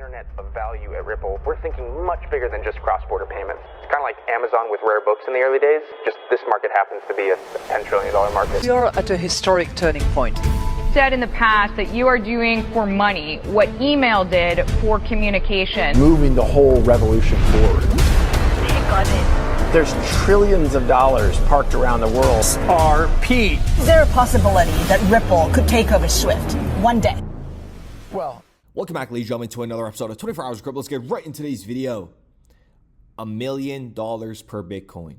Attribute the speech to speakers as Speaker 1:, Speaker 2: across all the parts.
Speaker 1: internet of value at Ripple, we're thinking much bigger than just cross-border payments. It's kind of like Amazon with rare books in the early days, just this market happens to be a $10 trillion market.
Speaker 2: We are at a historic turning point.
Speaker 3: Said in the past that you are doing for money what email did for communication.
Speaker 4: Moving the whole revolution forward.
Speaker 2: Take on it.
Speaker 4: There's trillions of dollars parked around the world.
Speaker 5: XRP.
Speaker 6: Is there a possibility that Ripple could take over Swift one day?
Speaker 4: Well,
Speaker 7: welcome back, ladies and gentlemen, to another episode of 24 Hours of Crypto. Let's get right into today's video. $1 million per Bitcoin.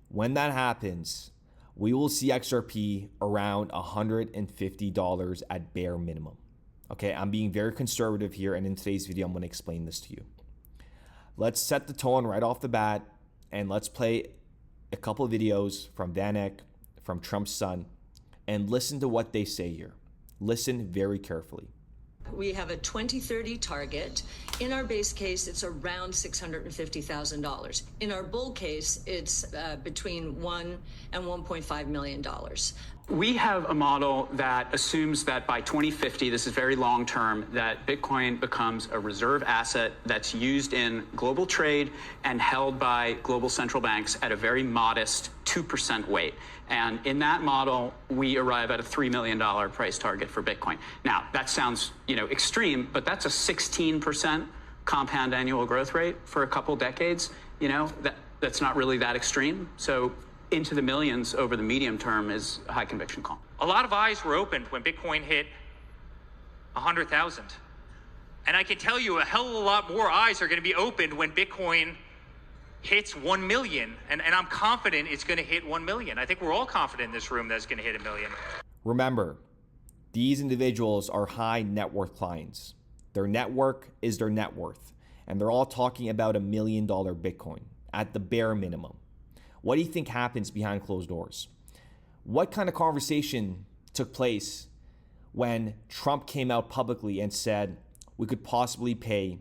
Speaker 7: When that happens, we will see XRP around $150 at bare minimum. Okay, I'm being very conservative here, and in today's video, I'm going to explain this to you. Let's set the tone right off the bat, and let's play a couple of videos from Van Eck, from Trump's son, and listen to what they say here. Listen very carefully.
Speaker 8: We have a 2030 target. In our base case, it's around $650,000. In our bull case, it's between $1 and $1.5 million.
Speaker 5: We have a model that assumes that by 2050, this is very long term, that Bitcoin becomes a reserve asset that's used in global trade and held by global central banks at a very modest 2% weight. And in that model, we arrive at a $3 million price target for Bitcoin. Now, that sounds, extreme, but that's a 16% compound annual growth rate for a couple decades. That's not really that extreme. So into the millions over the medium term is a high conviction call.
Speaker 9: A lot of eyes were opened when Bitcoin hit 100,000. And I can tell you a hell of a lot more eyes are going to be opened when Bitcoin hits 1 million. And I'm confident it's going to hit 1 million. I think we're all confident in this room that it's going to hit 1 million.
Speaker 7: Remember, these individuals are high net worth clients. Their network is their net worth. And they're all talking about $1 million Bitcoin at the bare minimum. What do you think happens behind closed doors? What kind of conversation took place when Trump came out publicly and said we could possibly pay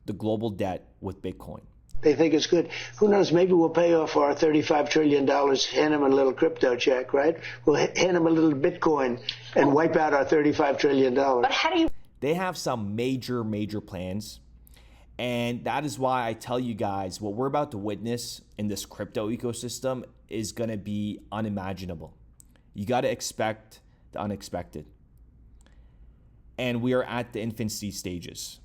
Speaker 7: the global debt with Bitcoin?
Speaker 10: They think it's good. Who knows? Maybe we'll pay off our $35 trillion, hand them a little crypto check, right? We'll hand them a little Bitcoin and wipe out our $35 trillion.
Speaker 6: But how do you...
Speaker 7: They have some major plans. And that is why I tell you guys, what we're about to witness in this crypto ecosystem is going to be unimaginable. You got to expect the unexpected. And we are at the infancy stages.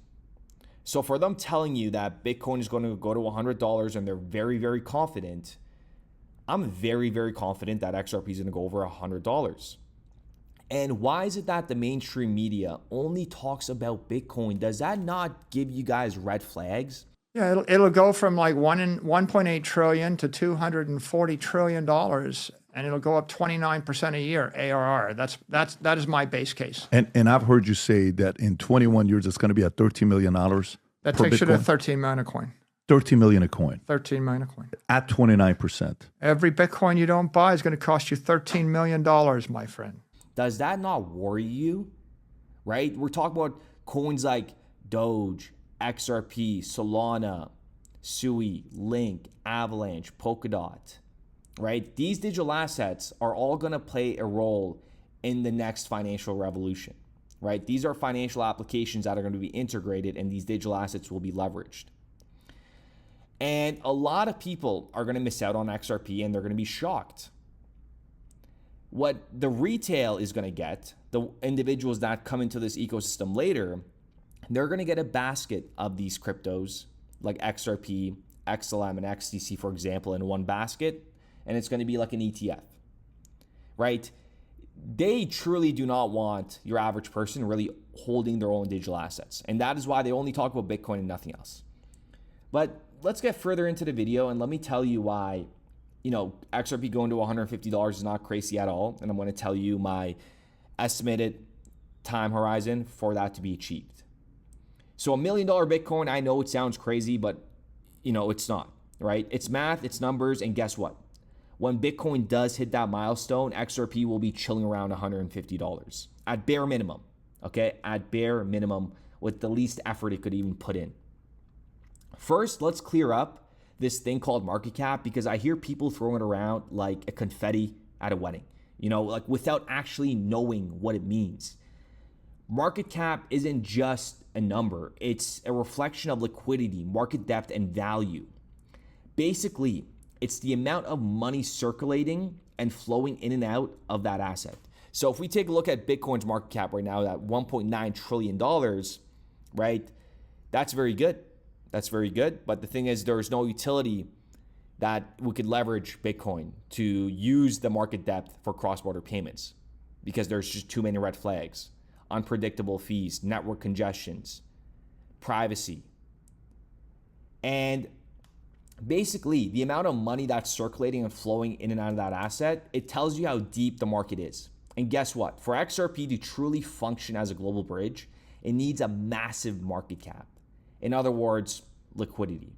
Speaker 7: So for them telling you that Bitcoin is going to go to $100 and they're very confident, I'm very confident that XRP is going to go over $100. And why is it that the mainstream media only talks about Bitcoin? Does that not give you guys red flags?
Speaker 11: Yeah, it'll go from like 1.8 trillion to $240 trillion, and it'll go up 29% a year ARR. That is my base case.
Speaker 12: And I've heard you say that in 21 years it's going to be at $13 million.
Speaker 11: That takes you to 13 million a coin.
Speaker 12: 13 million a coin.
Speaker 11: 13 million a coin.
Speaker 12: At 29%.
Speaker 11: Every Bitcoin you don't buy is going to cost you $13 million, my friend.
Speaker 7: Does that not worry you? Right? We're talking about coins like Doge, XRP, Solana, Sui, Link, Avalanche, Polkadot. Right? These digital assets are all going to play a role in the next financial revolution. Right? These are financial applications that are going to be integrated, and these digital assets will be leveraged. And a lot of people are going to miss out on XRP, and they're going to be shocked. What the retail is going to get, the individuals that come into this ecosystem later, they're going to get a basket of these cryptos like XRP, XLM, and XDC, for example, in one basket, and it's going to be like an ETF, right? They truly do not want your average person really holding their own digital assets, and that is why they only talk about Bitcoin and nothing else. But let's get further into the video, and let me tell you why XRP going to $150 is not crazy at all. And I'm going to tell you my estimated time horizon for that to be achieved. So $1 million Bitcoin, I know it sounds crazy, but it's not, right? It's math, it's numbers, and guess what? When Bitcoin does hit that milestone, XRP will be chilling around $150 at bare minimum, okay? At bare minimum, with the least effort it could even put in. First, let's clear up this thing called market cap, because I hear people throwing it around like a confetti at a wedding, like without actually knowing what it means. Market cap isn't just a number. It's a reflection of liquidity, market depth, and value. Basically, it's the amount of money circulating and flowing in and out of that asset. So if we take a look at Bitcoin's market cap right now at $1.9 trillion, right? That's very good. That's very good. But the thing is, there's no utility that we could leverage Bitcoin to use the market depth for cross-border payments because there's just too many red flags. Unpredictable fees, network congestions, privacy. And basically, the amount of money that's circulating and flowing in and out of that asset, it tells you how deep the market is. And guess what? For XRP to truly function as a global bridge, it needs a massive market cap. In other words, liquidity.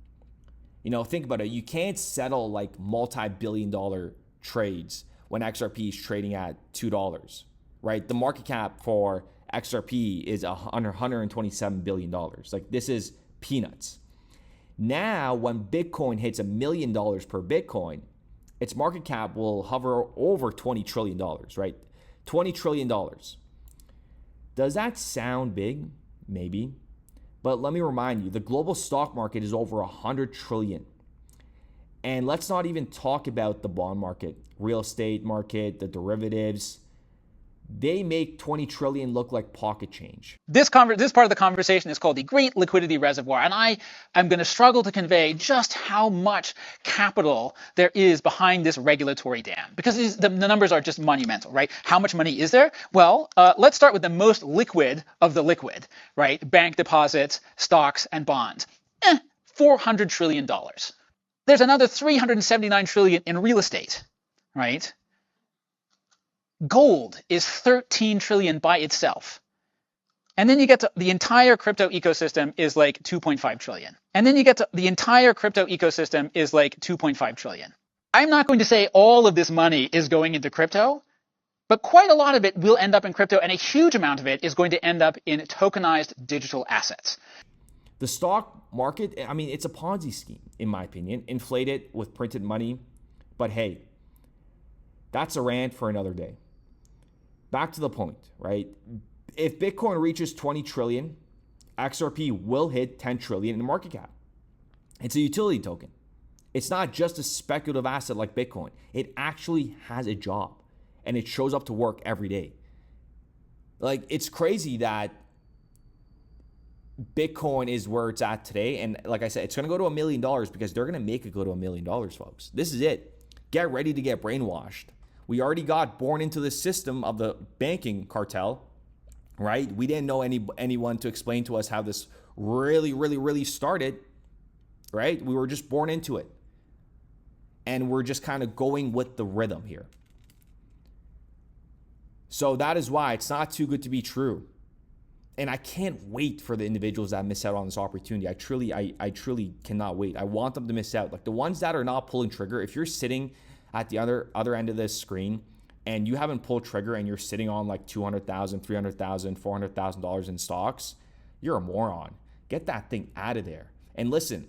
Speaker 7: You know, think about it. You can't settle like multi-billion-dollar trades when XRP is trading at $2, right? The market cap for XRP is $127 billion. Like, this is peanuts. Now, when Bitcoin hits $1 million per Bitcoin, its market cap will hover over $20 trillion, right? $20 trillion. Does that sound big? Maybe. But let me remind you, the global stock market is over 100 trillion. And let's not even talk about the bond market, real estate market, the derivatives. They make 20 trillion look like pocket change.
Speaker 13: This part of the conversation is called the Great Liquidity Reservoir, and I am going to struggle to convey just how much capital there is behind this regulatory dam, because the numbers are just monumental, right? How much money is there? Well, let's start with the most liquid of the liquid, right? Bank deposits, stocks, and bonds. $400 trillion. There's another 379 trillion in real estate, right? Gold is 13 trillion by itself. And then you get to the entire crypto ecosystem is like 2.5 trillion. And then you get to the entire crypto ecosystem is like 2.5 trillion. I'm not going to say all of this money is going into crypto, but quite a lot of it will end up in crypto, and a huge amount of it is going to end up in tokenized digital assets.
Speaker 7: The stock market, I mean, it's a Ponzi scheme, in my opinion, inflated with printed money. But hey, that's a rant for another day. Back to the point, right? If Bitcoin reaches 20 trillion, XRP will hit 10 trillion in the market cap. It's a utility token. It's not just a speculative asset like Bitcoin. It actually has a job, and it shows up to work every day. Like, it's crazy that Bitcoin is where it's at today. And like I said, it's going to go to $1 million because they're going to make it go to $1 million, folks. This is it. Get ready to get brainwashed. We already got born into the system of the banking cartel, right? We didn't know anyone to explain to us how this really started, right? We were just born into it. And we're just kind of going with the rhythm here. So that is why it's not too good to be true. And I can't wait for the individuals that miss out on this opportunity. I truly cannot wait. I want them to miss out. Like the ones that are not pulling trigger, if you're sitting at the other end of this screen and you haven't pulled trigger and you're sitting on like $200,000, $300,000, $400,000 in stocks, you're a moron. Get that thing out of there. And listen,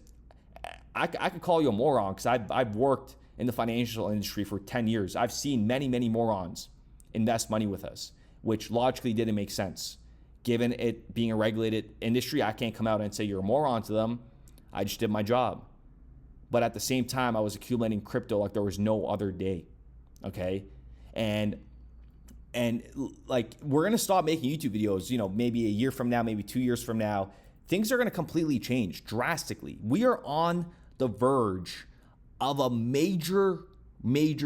Speaker 7: I could call you a moron because I've worked in the financial industry for 10 years. I've seen many morons invest money with us, which logically didn't make sense. Given it being a regulated industry, I can't come out and say you're a moron to them. I just did my job. But at the same time, I was accumulating crypto like there was no other day, okay? And like, we're going to stop making YouTube videos, you know, maybe a year from now, maybe 2 years from now. Things are going to completely change drastically. We are on the verge of a major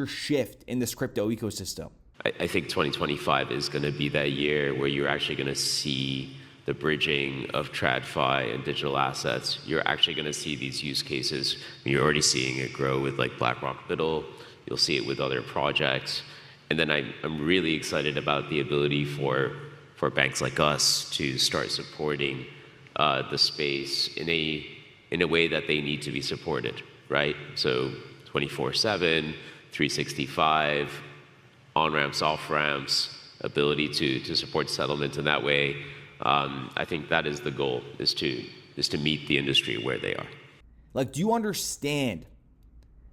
Speaker 7: shift in this crypto ecosystem.
Speaker 14: I think 2025 is going to be that year where you're actually going to see the bridging of TradFi and digital assets. You're actually going to see these use cases. You're already seeing it grow with like BlackRock Middle. You'll see it with other projects. And then I'm really excited about the ability for banks like us to start supporting the space in a way that they need to be supported, right? So 24/7, 365, on-ramps, off-ramps, ability to support settlement in that way. I think that is the goal, is to meet the industry where they are.
Speaker 7: Like, do you understand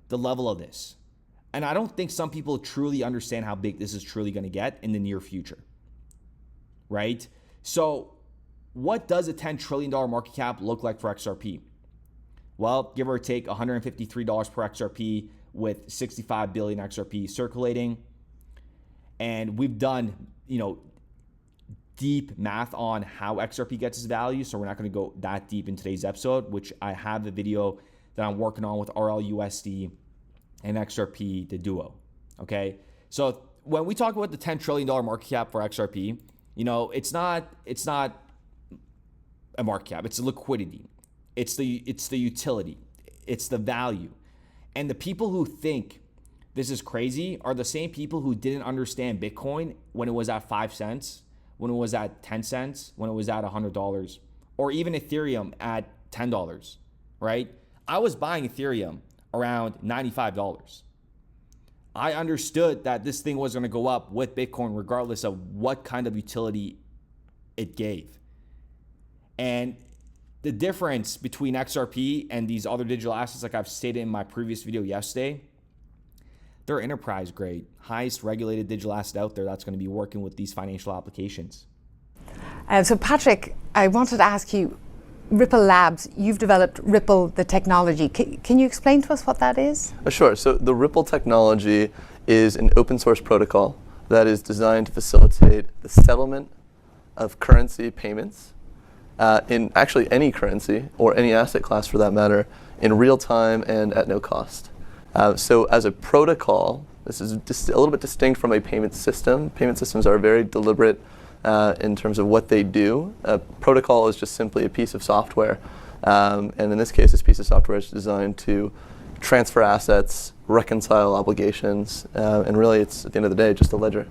Speaker 7: the level of this? And I don't think some people truly understand how big this is truly going to get in the near future, right? So what does a $10 trillion market cap look like for XRP? Well, give or take $153 per XRP with 65 billion XRP circulating. And we've done, deep math on how XRP gets its value. So we're not going to go that deep in today's episode, which I have the video that I'm working on with RLUSD and XRP, the duo. Okay. So when we talk about the $10 trillion market cap for XRP, it's not a market cap. It's a liquidity. It's the utility. It's the value. And the people who think this is crazy are the same people who didn't understand Bitcoin when it was at 5 cents, when it was at 10 cents, when it was at $100, or even Ethereum at $10, right? I was buying Ethereum around $95. I understood that this thing was going to go up with Bitcoin regardless of what kind of utility it gave. And the difference between XRP and these other digital assets, like I've stated in my previous video yesterday, they're enterprise grade, highest regulated digital asset out there that's going to be working with these financial applications.
Speaker 15: So Patrick, I wanted to ask you, Ripple Labs, you've developed Ripple, the technology. Can you explain to us what that is?
Speaker 16: Sure. So the Ripple technology is an open source protocol that is designed to facilitate the settlement of currency payments in actually any currency or any asset class for that matter in real time and at no cost. So as a protocol, this is just a little bit distinct from a payment system. Payment systems are very deliberate in terms of what they do. A protocol is just simply a piece of software. And in this case, this piece of software is designed to transfer assets, reconcile obligations, and really it's, at the end of the day, just a ledger.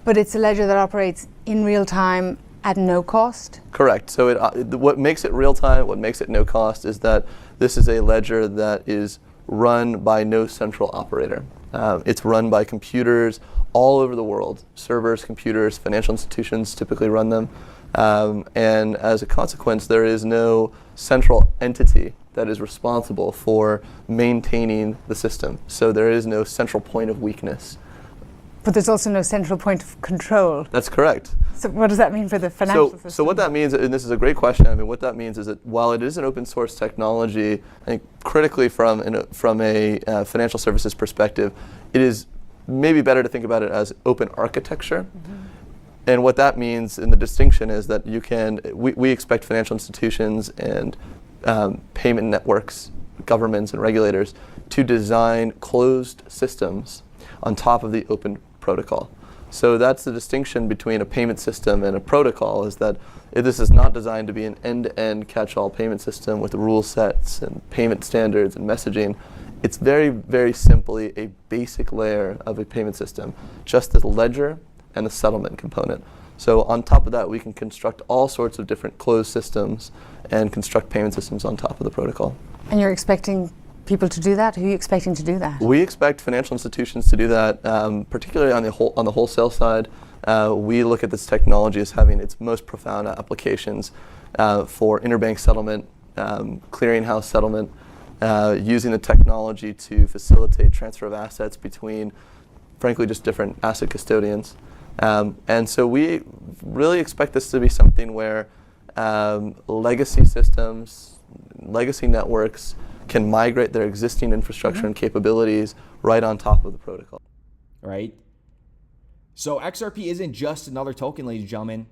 Speaker 15: But it's a ledger that operates in real time at no cost?
Speaker 16: Correct. So what makes it real time, what makes it no cost is that this is a ledger that is run by no central operator. It's run by computers all over the world. Servers, computers, financial institutions typically run them. And as a consequence, there is no central entity that is responsible for maintaining the system. So there is no central point of weakness.
Speaker 15: But there's also no central point of control.
Speaker 16: That's correct.
Speaker 15: So what does that mean for the financial system?
Speaker 16: So what that means, and this is a great question, what that means is that while it is an open source technology, I think critically from a financial services perspective, it is maybe better to think about it as open architecture. Mm-hmm. And what that means, and the distinction is that we expect financial institutions and payment networks, governments and regulators to design closed systems on top of the open protocol. So that's the distinction between a payment system and a protocol, is that this is not designed to be an end-to-end catch-all payment system with rule sets and payment standards and messaging. It's very, very simply a basic layer of a payment system, just the ledger and the settlement component. So on top of that, we can construct all sorts of different closed systems and construct payment systems on top of the protocol.
Speaker 15: And you're expecting people to do that? Who are you expecting to do that?
Speaker 16: We expect financial institutions to do that, particularly on the wholesale side. We look at this technology as having its most profound applications for interbank settlement, clearinghouse settlement, using the technology to facilitate transfer of assets between, frankly, just different asset custodians. And so we really expect this to be something where legacy systems, legacy networks can migrate their existing infrastructure and capabilities right on top of the protocol.
Speaker 7: Right? So XRP isn't just another token, ladies and gentlemen.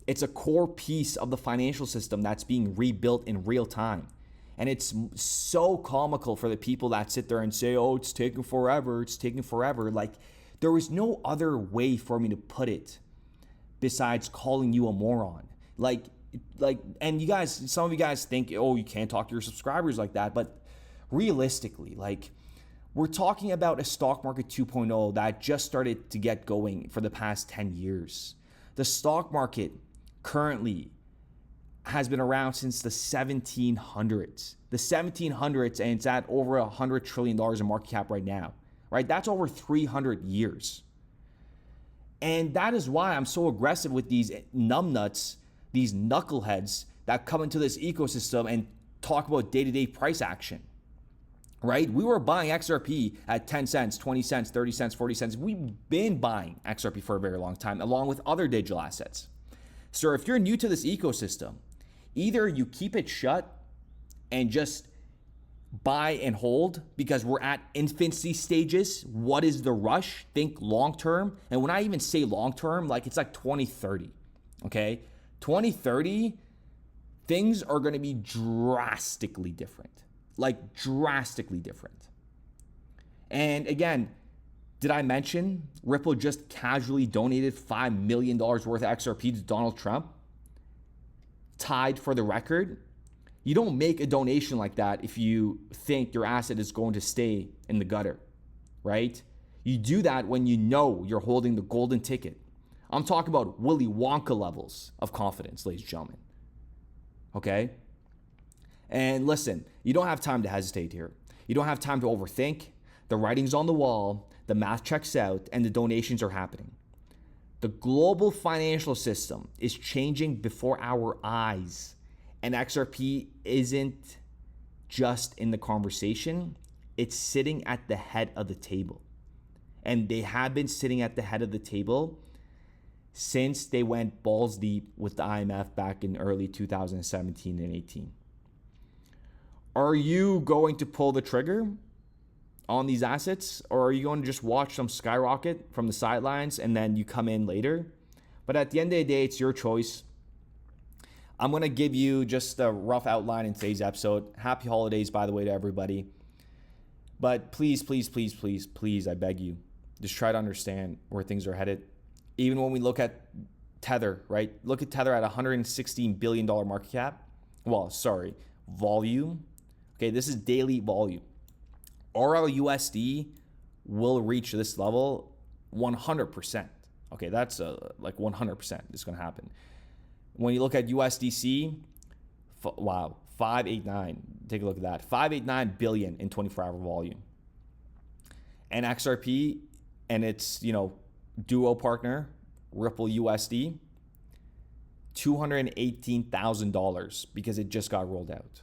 Speaker 7: It's a core piece of the financial system that's being rebuilt in real time. And it's so comical for the people that sit there and say, oh, it's taking forever, it's taking forever. Like, there was no other way for me to put it besides calling you a moron. Like, and you guys, some of you guys think, oh, you can't talk to your subscribers like that. But realistically, like, we're talking about a stock market 2.0 that just started to get going for the past 10 years. The stock market currently has been around since the 1700s. The 1700s, and it's at over $100 trillion in market cap right now. Right? That's over 300 years. And that is why I'm so aggressive with these numbnuts, these knuckleheads that come into this ecosystem and talk about day-to-day price action, right? We were buying XRP at 10 cents, 20 cents, 30 cents, 40 cents. We've been buying XRP for a very long time, along with other digital assets. So if you're new to this ecosystem, either you keep it shut and just buy and hold because we're at infancy stages. What is the rush? Think long term. And when I even say long term, like it's like 2030. Okay? 2030, things are going to be drastically different. Like drastically different. And again, did I mention Ripple just casually donated $5 million worth of XRP to Donald Trump? Tied for the record. You don't make a donation like that if you think your asset is going to stay in the gutter, right? You do that when you know you're holding the golden ticket. I'm talking about Willy Wonka levels of confidence, ladies and gentlemen. Okay? And listen, you don't have time to hesitate here. You don't have time to overthink. The writing's on the wall, the math checks out, and the donations are happening. The global financial system is changing before our eyes. And XRP isn't just in the conversation, it's sitting at the head of the table. And they have been sitting at the head of the table since they went balls deep with the IMF back in early 2017 and 18. Are you going to pull the trigger on these assets, or are you going to just watch them skyrocket from the sidelines and then you come in later? But at the end of the day, it's your choice. I'm going to give you just a rough outline in today's episode. Happy holidays, by the way, to everybody. But please, please, please, please, please, I beg you, just try to understand where things are headed. Even when we look at Tether, right? Look at Tether at $116 billion market cap. Well, sorry, volume. Okay, this is daily volume. RLUSD will reach this level 100%. Okay, that's like 100% is going to happen. When you look at USDC, wow, 589. Take a look at that. 589 billion in 24-hour volume. And XRP and its, duo partner, Ripple USD, $218,000 because it just got rolled out.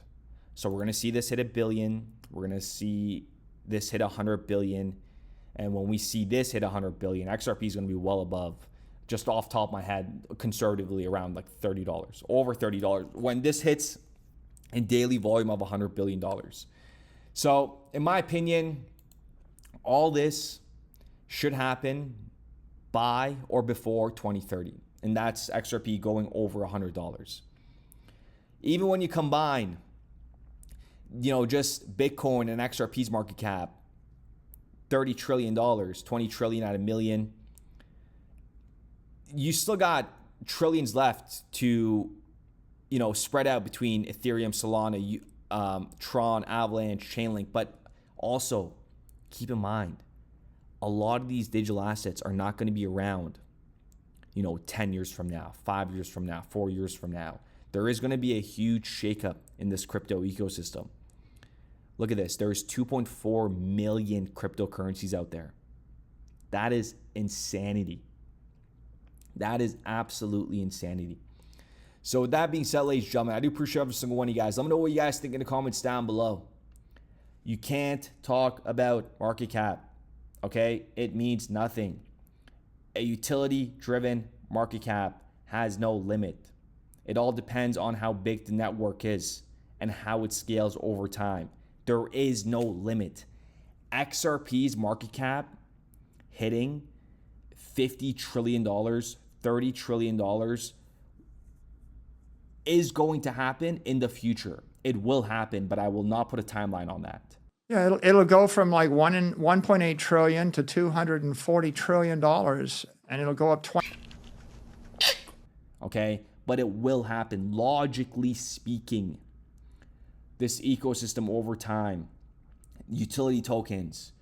Speaker 7: So we're going to see this hit $1 billion. We're going to see this hit $100 billion. And when we see this hit $100 billion, XRP is going to be well above, just off top of my head, conservatively around like $30, over $30 when this hits in daily volume of $100 billion. So in my opinion, all this should happen by or before 2030. And that's XRP going over $100. Even when you combine, just Bitcoin and XRP's market cap, $30 trillion, 20 trillion at $1 million. You still got trillions left to, spread out between Ethereum, Solana, Tron, Avalanche, Chainlink. But also keep in mind, a lot of these digital assets are not going to be around, 10 years from now, 5 years from now, 4 years from now. There is going to be a huge shakeup in this crypto ecosystem. Look at this. There's 2.4 million cryptocurrencies out there. That is insanity. That is absolutely insanity. So with that being said, ladies and gentlemen, I do appreciate every single one of you guys. Let me know what you guys think in the comments down below. You can't talk about market cap, okay? It means nothing. A utility-driven market cap has no limit. It all depends on how big the network is and how it scales over time. There is no limit. XRP's market cap hitting $50 trillion, $30 trillion is going to happen in the future. It will happen, but I will not put a timeline on that.
Speaker 11: Yeah, it'll go from like 1.8 trillion to $240 trillion, and it'll go up 20.
Speaker 7: Okay, but it will happen. Logically speaking, this ecosystem over time, utility tokens,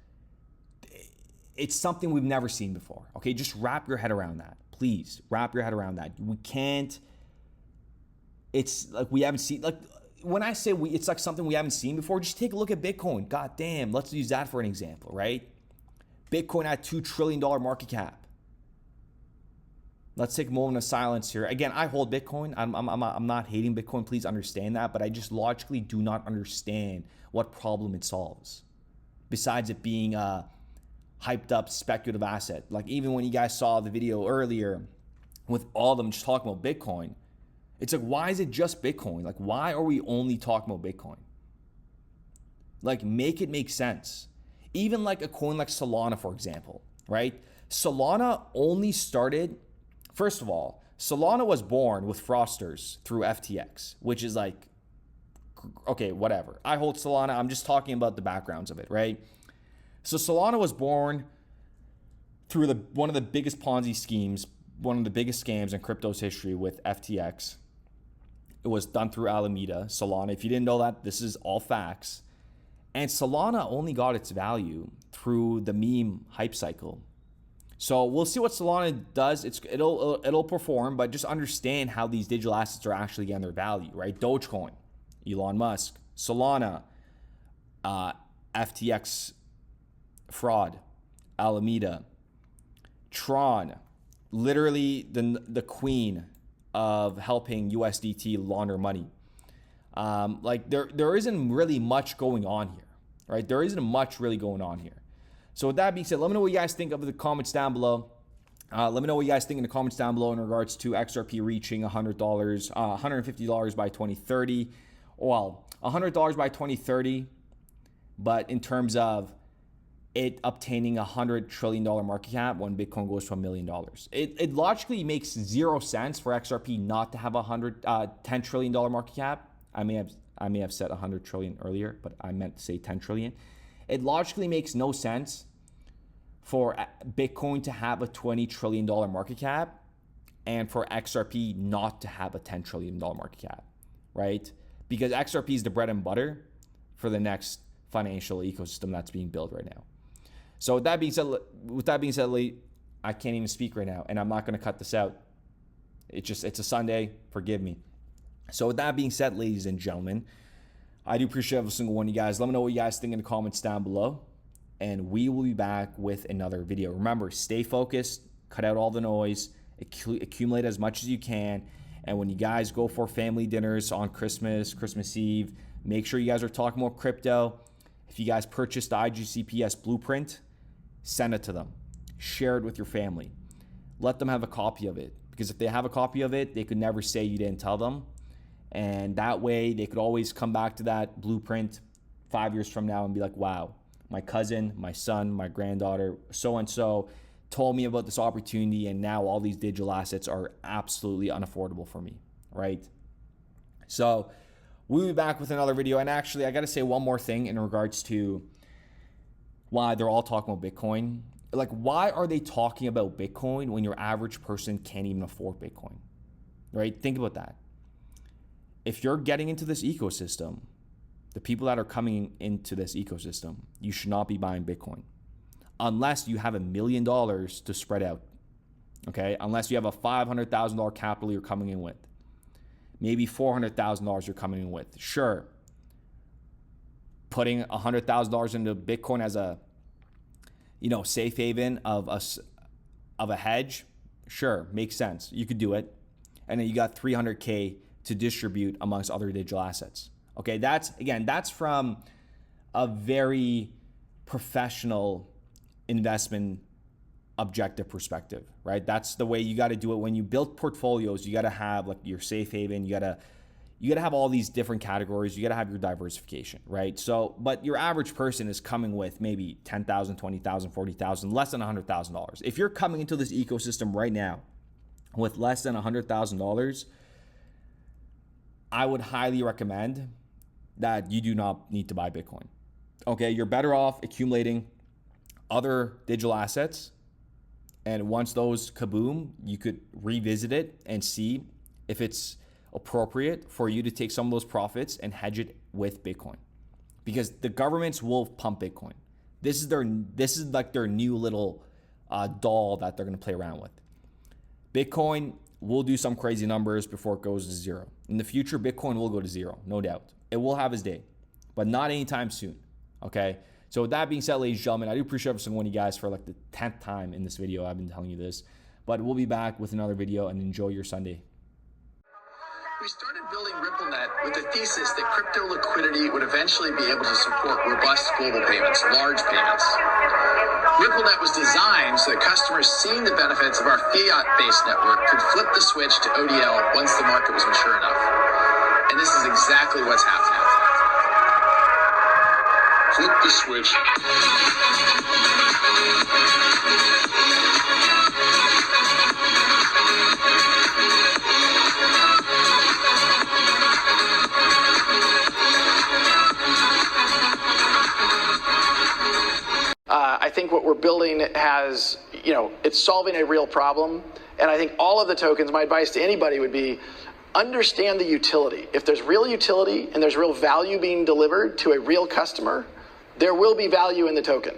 Speaker 7: it's something we've never seen before. Okay, just wrap your head around that. Please wrap your head around that. We can't. It's like we haven't seen. Like when I say it's like something we haven't seen before. Just take a look at Bitcoin. God damn, let's use that for an example, right? Bitcoin at $2 trillion market cap. Let's take a moment of silence here. Again, I hold Bitcoin. I'm not hating Bitcoin. Please understand that, but I just logically do not understand what problem it solves. Besides it being a hyped up speculative asset. Like even when you guys saw the video earlier with all of them just talking about Bitcoin, it's like, why is it just Bitcoin? Like, why are we only talking about Bitcoin? Like, make it make sense. Even like a coin like Solana, for example, right? Solana only started, first of all, Solana was born with fraudsters through FTX, which is like, okay, whatever. I hold Solana. I'm just talking about the backgrounds of it, right? So Solana was born through one of the biggest Ponzi schemes, one of the biggest scams in crypto's history with FTX. It was done through Alameda. Solana, if you didn't know that, this is all facts. And Solana only got its value through the meme hype cycle. So we'll see what Solana does. It'll perform, but just understand how these digital assets are actually getting their value, right? Dogecoin, Elon Musk, Solana, FTX fraud, Alameda, Tron, literally the queen of helping USDT launder money. Like there isn't really much going on here, right? There isn't much really going on here. So with that being said, let me know what you guys think of the comments down below. Let me know what you guys think in the comments down below in regards to XRP reaching $100, $150 by 2030. Well, $100 by 2030, but in terms of it obtaining $100 trillion market cap when Bitcoin goes to $1 million. It logically makes zero sense for XRP not to have $10 trillion market cap. I may have said 100 trillion earlier, but I meant to say 10 trillion. It logically makes no sense for Bitcoin to have a $20 trillion market cap and for XRP not to have a $10 trillion market cap, right? Because XRP is the bread and butter for the next financial ecosystem that's being built right now. So with that being said, Lee, I can't even speak right now, and I'm not going to cut this out. It's a Sunday. Forgive me. So with that being said, ladies and gentlemen, I do appreciate every single one of you guys. Let me know what you guys think in the comments down below, and we will be back with another video. Remember, stay focused, cut out all the noise, accumulate as much as you can, and when you guys go for family dinners on Christmas Eve, make sure you guys are talking about crypto. If you guys purchased the IGCPS blueprint, send it to them. Share it with your family. Let them have a copy of it, because if they have a copy of it, they could never say you didn't tell them. And that way they could always come back to that blueprint 5 years from now and be like, wow, my cousin, my son, my granddaughter, so-and-so told me about this opportunity, and now all these digital assets are absolutely unaffordable for me, right? So we'll be back with another video. And actually, I got to say one more thing in regards to why they're all talking about Bitcoin. Like, why are they talking about Bitcoin when your average person can't even afford Bitcoin, right? Think about that. If you're getting into this ecosystem, the people that are coming into this ecosystem, you should not be buying Bitcoin unless you have $1 million to spread out, okay? Unless you have a $500,000 capital you're coming in with. Maybe $400,000 you're coming in with. Sure, putting $100,000 into Bitcoin as a, safe haven of a hedge, sure, makes sense. You could do it. And then you got $300K to distribute amongst other digital assets. Okay, that's from a very professional investment objective perspective, right? That's the way you got to do it. When you build portfolios, you got to have like your safe haven, you got to have all these different categories, you got to have your diversification, right? So, but your average person is coming with maybe $10,000, $20,000, $40,000, less than $100,000. If you're coming into this ecosystem right now with less than $100,000, I would highly recommend that you do not need to buy Bitcoin. Okay, you're better off accumulating other digital assets. And once those kaboom, you could revisit it and see if it's appropriate for you to take some of those profits and hedge it with Bitcoin. Because the governments will pump Bitcoin. This is like their new little doll that they're going to play around with. Bitcoin will do some crazy numbers before it goes to zero. In the future, Bitcoin will go to zero, no doubt. It will have its day, but not anytime soon, okay? So with that being said, ladies and gentlemen, I do appreciate every single one of you guys for like the 10th time in this video. I've been telling you this, but we'll be back with another video, and enjoy your Sunday.
Speaker 17: We started building RippleNet with the thesis that crypto liquidity would eventually be able to support robust global payments, large payments. RippleNet was designed so that customers seeing the benefits of our fiat-based network could flip the switch to ODL once the market was mature enough. And this is exactly what's happening. Flip the switch.
Speaker 18: I think what we're building has, it's solving a real problem. And I think all of the tokens, my advice to anybody would be, understand the utility. If there's real utility and there's real value being delivered to a real customer, there will be value in the token.